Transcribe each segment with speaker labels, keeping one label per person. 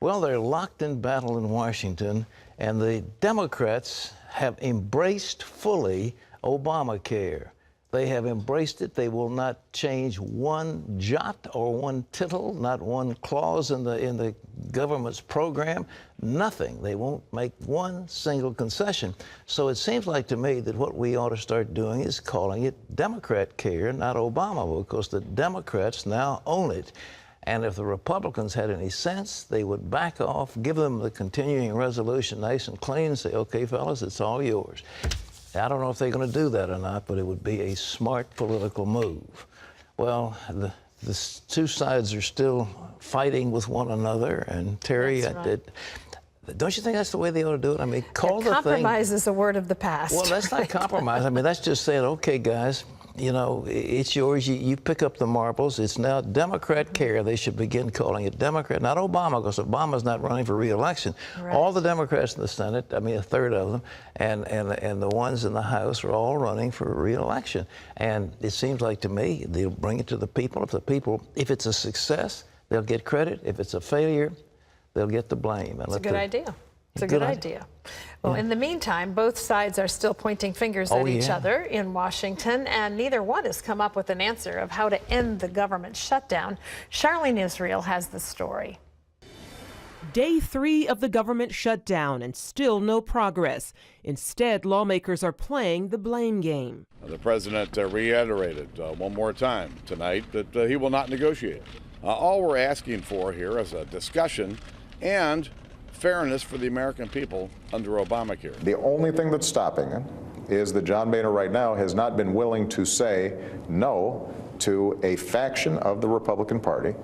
Speaker 1: Well, they're locked in battle in Washington, and the Democrats have embraced fully Obamacare. They have embraced it. They will not change one jot or one tittle, not one clause in the government's program, nothing. They won't make one single concession. So it seems like to me that what we ought to start doing is calling it Democrat care, not Obama, because the Democrats now own it. And if the Republicans had any sense, they would back off, give them the continuing resolution nice and clean, and say, okay, fellas, it's all yours. I don't know if they're going to do that or not, but it would be a smart political move. Well, the two sides are still fighting with one another, and Terry, don't you think that's the way they ought to do it? I mean, call the thing.
Speaker 2: Compromise is a word of the past.
Speaker 1: Well, that's not compromise. I mean, that's just saying, okay, guys, you know, it's yours. You pick up the marbles. It's now Democrat care. They should begin calling it Democrat, not Obama, because Obama's not running for re-election. Right. All the Democrats in the Senate, I mean, a third of them, and the ones in the House are all running for re-election. And it seems like to me they'll bring it to the people. If it's a success, they'll get credit. If it's a failure, they'll get the blame.
Speaker 2: It's a good idea. It's a good idea. Well, in the meantime, both sides are still pointing fingers at each other in Washington, and neither one has come up with an answer of how to end the government shutdown. Charlene Israel has the story.
Speaker 3: Day 3 of the government shutdown, and still no progress. Instead, lawmakers are playing the blame game.
Speaker 4: The president reiterated one more time tonight that he will not negotiate. All we're asking for here is a discussion and fairness for the American people under Obamacare.
Speaker 5: The only thing that's stopping it is that John Boehner right now has not been willing to say no to a faction of the Republican Party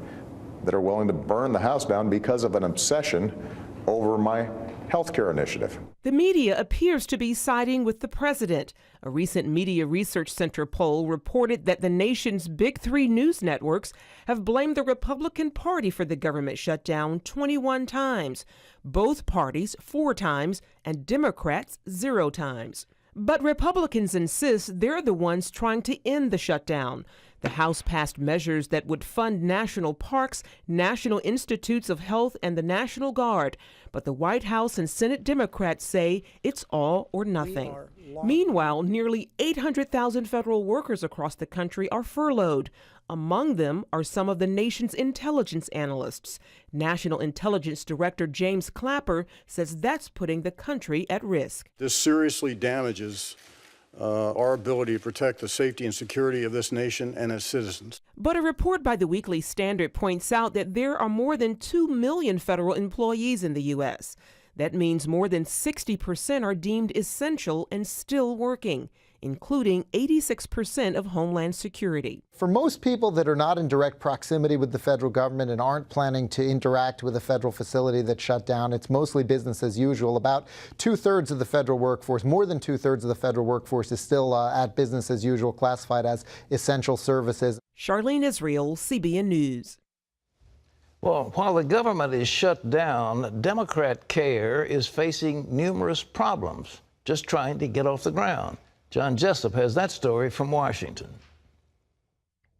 Speaker 5: that are willing to burn the House down because of an obsession over my health care initiative.
Speaker 3: The media appears to be siding with the president. A recent Media Research Center poll reported that the nation's big 3 news networks have blamed the Republican Party for the government shutdown 21 times, both parties 4 times, and Democrats 0 times. But Republicans insist they're the ones trying to end the shutdown. The House passed measures that would fund national parks, National Institutes of Health, and the National Guard. But the White House and Senate Democrats say it's all or nothing. Meanwhile, nearly 800,000 federal workers across the country are furloughed. Among them are some of the nation's intelligence analysts. National Intelligence Director James Clapper says that's putting the country at risk.
Speaker 6: This seriously damages our ability to protect the safety and security of this nation and its citizens.
Speaker 3: But a report by the Weekly Standard points out that there are more than 2 million federal employees in the U.S. That means more than 60% are deemed essential and still working, including 86% of Homeland Security.
Speaker 7: For most people that are not in direct proximity with the federal government and aren't planning to interact with a federal facility that shut down, it's mostly business as usual. About 2/3 of the federal workforce, more than 2/3 of the federal workforce is still at business as usual, classified as essential services.
Speaker 3: Charlene Israel, CBN News.
Speaker 1: Well, while the government is shut down, Democrat care is facing numerous problems, just trying to get off the ground. John Jessup has that story from Washington.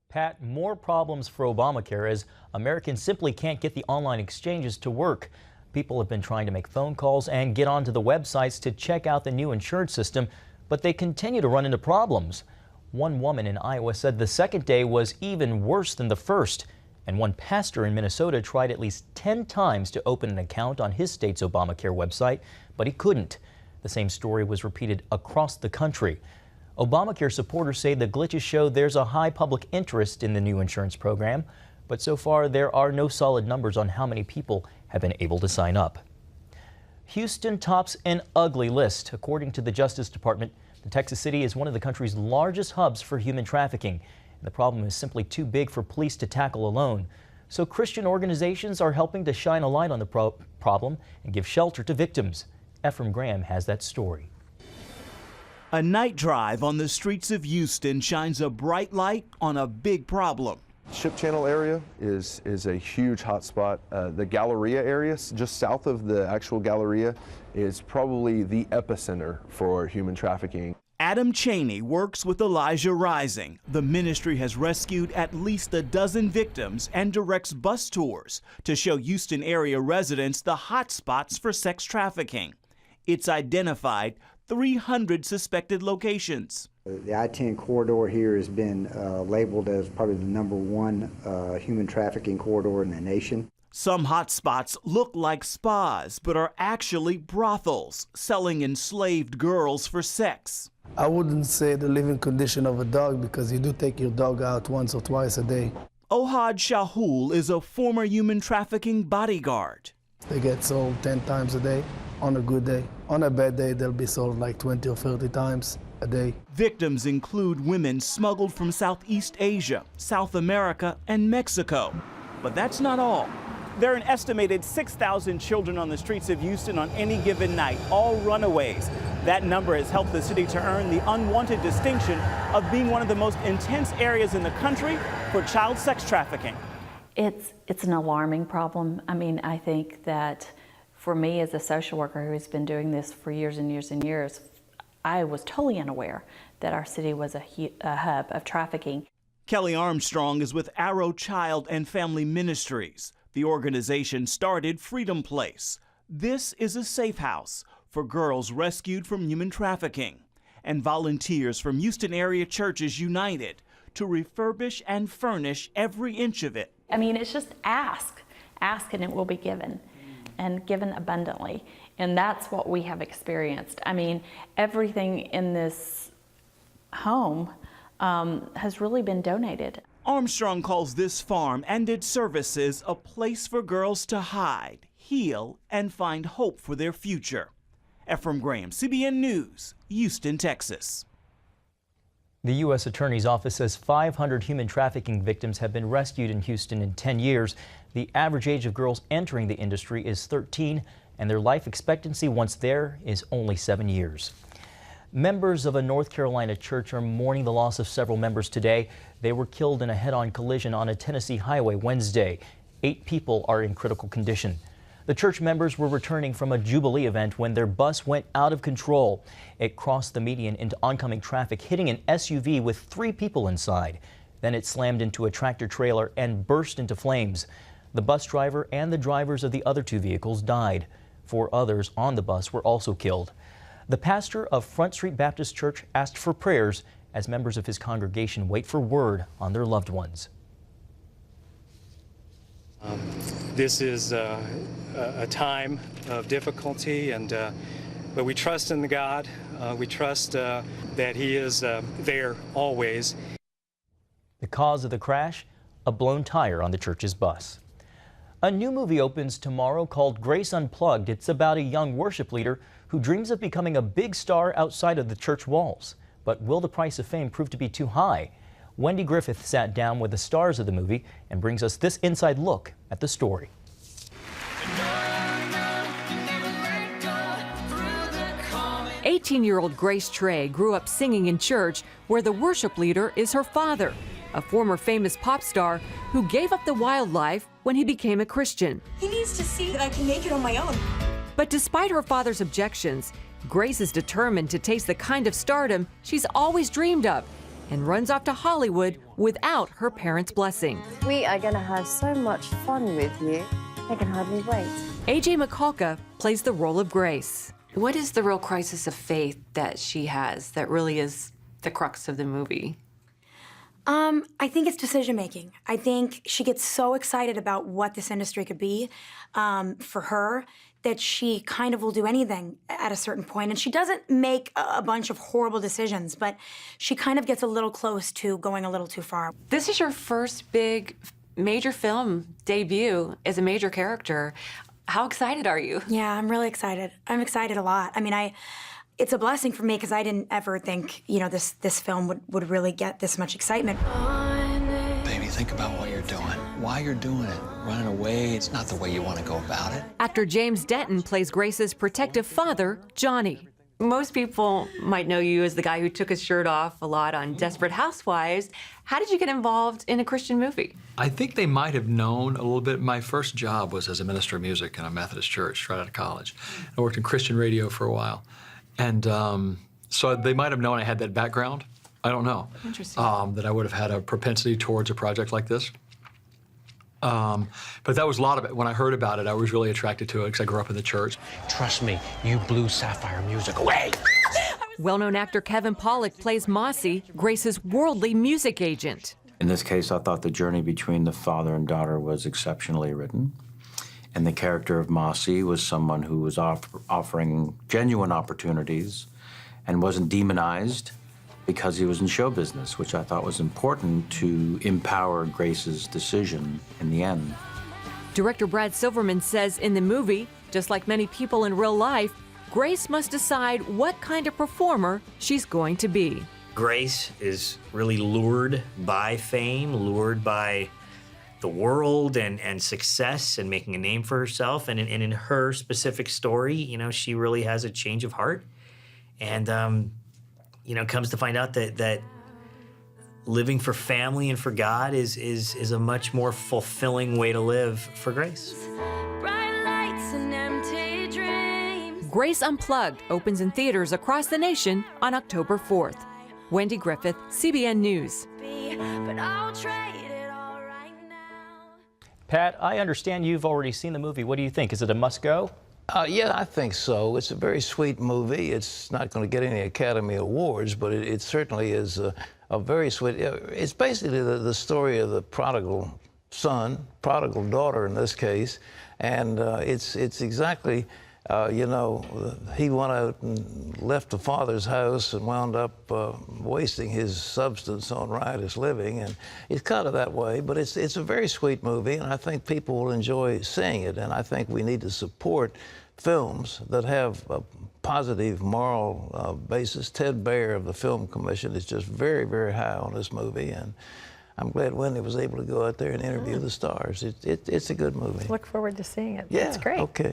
Speaker 8: Pat, more problems for Obamacare as Americans simply can't get the online exchanges to work. People have been trying to make phone calls and get onto the websites to check out the new insurance system, but they continue to run into problems. One woman in Iowa said the second day was even worse than the first. And one pastor in Minnesota tried at least 10 times to open an account on his state's Obamacare website, but he couldn't. The same story was repeated across the country. Obamacare supporters say the glitches show there's a high public interest in the new insurance program, but so far there are no solid numbers on how many people have been able to sign up. Houston tops an ugly list. According to the Justice Department, the Texas city is one of the country's largest hubs for human trafficking. The problem is simply too big for police to tackle alone. So Christian organizations are helping to shine a light on the problem and give shelter to victims. Ephraim Graham has that story.
Speaker 9: A night drive on the streets of Houston shines a bright light on a big problem.
Speaker 10: Ship Channel area is a huge hotspot. The Galleria area, just south of the actual Galleria, is probably the epicenter for human trafficking.
Speaker 9: Adam Cheney works with Elijah Rising. The ministry has rescued at least a dozen victims and directs bus tours to show Houston area residents the hot spots for sex trafficking. It's identified 300 suspected locations.
Speaker 11: The I-10 corridor here has been labeled as probably the #1 human trafficking corridor in the nation.
Speaker 9: Some hotspots look like spas, but are actually brothels, selling enslaved girls for sex.
Speaker 12: I wouldn't say the living condition of a dog because you do take your dog out once or twice a day.
Speaker 9: Ohad Shahul is a former human trafficking bodyguard.
Speaker 12: They get sold 10 times a day on a good day. On a bad day, they'll be sold like 20 or 30 times a day.
Speaker 9: Victims include women smuggled from Southeast Asia, South America, and Mexico. But that's not all. There are an estimated 6,000 children on the streets of Houston on any given night, all runaways. That number has helped the city to earn the unwanted distinction of being one of the most intense areas in the country for child sex trafficking.
Speaker 13: It's an alarming problem. I mean, I think that for me as a social worker who's been doing this for years and years and years, I was totally unaware that our city was a hub of trafficking.
Speaker 9: Kelly Armstrong is with Arrow Child and Family Ministries. The organization started Freedom Place. This is a safe house for girls rescued from human trafficking. And volunteers from Houston area churches united to refurbish and furnish every inch of it.
Speaker 13: I mean, it's just ask and it will be given, and given abundantly. And that's what we have experienced. I mean, everything in this home has really been donated.
Speaker 9: Armstrong calls this farm and its services a place for girls to hide, heal, and find hope for their future. Ephraim Graham, CBN News, Houston, Texas.
Speaker 8: The U.S. Attorney's Office says 500 human trafficking victims have been rescued in Houston in 10 years. The average age of girls entering the industry is 13, and their life expectancy once there is only 7 years. Members of a North Carolina church are mourning the loss of several members today. They were killed in a head-on collision on a Tennessee highway Wednesday. 8 people are in critical condition. The church members were returning from a Jubilee event when their bus went out of control. It crossed the median into oncoming traffic, hitting an SUV with 3 people inside. Then it slammed into a tractor trailer and burst into flames. The bus driver and the drivers of the other 2 vehicles died. 4 others on the bus were also killed. The pastor of Front Street Baptist Church asked for prayers as members of his congregation wait for word on their loved ones.
Speaker 14: This is a time of difficulty, but we trust in God. We trust that He is there always.
Speaker 8: The cause of the crash? A blown tire on the church's bus. A new movie opens tomorrow called Grace Unplugged. It's about a young worship leader who dreams of becoming a big star outside of the church walls. But will the price of fame prove to be too high? Wendy Griffith sat down with the stars of the movie and brings us this inside look at the story.
Speaker 15: 18-year-old Grace Trey grew up singing in church where the worship leader is her father, a former famous pop star who gave up the wildlife when he became a Christian.
Speaker 16: He needs to see that I can make it on my own.
Speaker 15: But despite her father's objections, Grace is determined to taste the kind of stardom she's always dreamed of and runs off to Hollywood without her parents' blessing.
Speaker 17: We are going to have so much fun with you. I can hardly wait.
Speaker 15: AJ McCulka plays the role of Grace.
Speaker 18: What is the real crisis of faith that she has that really is the crux of the movie?
Speaker 16: I think it's decision making. I think she gets so excited about what this industry could be for her that she kind of will do anything at a certain point. And she doesn't make a bunch of horrible decisions, but she kind of gets a little close to going a little too far.
Speaker 18: This is your first big major film debut as a major character. How excited are you?
Speaker 16: Yeah, I'm really excited. I'm excited a lot. I mean, it's a blessing for me because I didn't ever think, you know, this film would really get this much excitement.
Speaker 19: Baby, think about what you're doing. Why you're doing it. Running away, it's not the way you want to go about it.
Speaker 15: Actor James Denton plays Grace's protective father, Johnny.
Speaker 18: Most people might know you as the guy who took his shirt off a lot on Desperate Housewives. How did you get involved in a Christian movie?
Speaker 19: I think they might have known a little bit. My first job was as a minister of music in a Methodist church right out of college. I worked in Christian radio for a while. And
Speaker 20: So they might have known I had that background. I don't know.
Speaker 15: Interesting.
Speaker 20: That I would have had a propensity towards a project like this. But that was a lot of it. When I heard about it, I was really attracted to it because I grew up in the church.
Speaker 21: Trust me, you blew Sapphire music away.
Speaker 15: Well-known actor Kevin Pollak plays Mossy, Grace's worldly music agent.
Speaker 22: In this case, I thought the journey between the father and daughter was exceptionally written. And the character of Mossy was someone who was offering genuine opportunities and wasn't demonized because he was in show business, which I thought was important to empower Grace's decision in the end.
Speaker 15: Director Brad Silverman says in the movie, just like many people in real life, Grace must decide what kind of performer she's going to be.
Speaker 23: Grace is really lured by fame, lured by the world and success and making a name for herself. And in her specific story, you know, she really has a change of heart. And, you know, comes to find out that living for family and for God is a much more fulfilling way to live for Grace.
Speaker 15: Grace Unplugged opens in theaters across the nation on October 4th. Wendy Griffith, CBN News.
Speaker 8: Pat, I understand you've already seen the movie. What do you think? Is it a must-go?
Speaker 1: Yeah, I think so. It's a very sweet movie. It's not going to get any Academy Awards, but it certainly is a very sweet. It's basically the story of the prodigal son, prodigal daughter in this case, and it's exactly. You know, he went out and left the father's house and wound up wasting his substance on riotous living, and it's kind of that way, but it's a very sweet movie, and I think people will enjoy seeing it, and I think we need to support films that have a positive moral basis. Ted Baer of the Film Commission is just very, very high on this movie, and I'm glad Wendy was able to go out there and interview the stars. It's a good movie.
Speaker 2: Look forward to seeing it.
Speaker 1: Yeah,
Speaker 2: it's great.
Speaker 1: Okay.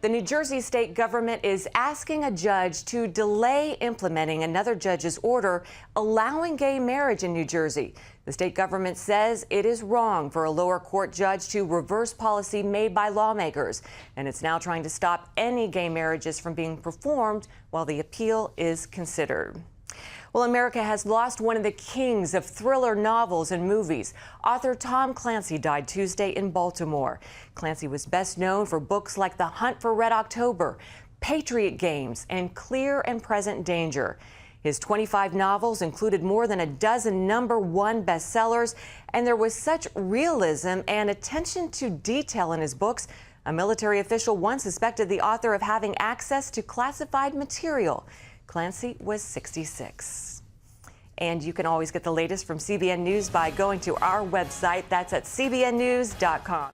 Speaker 18: The New Jersey state government is asking a judge to delay implementing another judge's order allowing gay marriage in New Jersey. The state government says it is wrong for a lower court judge to reverse policy made by lawmakers, and it's now trying to stop any gay marriages from being performed while the appeal is considered. Well, America has lost one of the kings of thriller novels and movies. Author Tom Clancy died Tuesday in Baltimore. Clancy was best known for books like The Hunt for Red October, Patriot Games, and Clear and Present Danger. His 25 novels included more than a dozen #1 bestsellers, and there was such realism and attention to detail in his books, a military official once suspected the author of having access to classified material. Clancy was 66. And you can always get the latest from CBN News by going to our website. That's at cbnnews.com.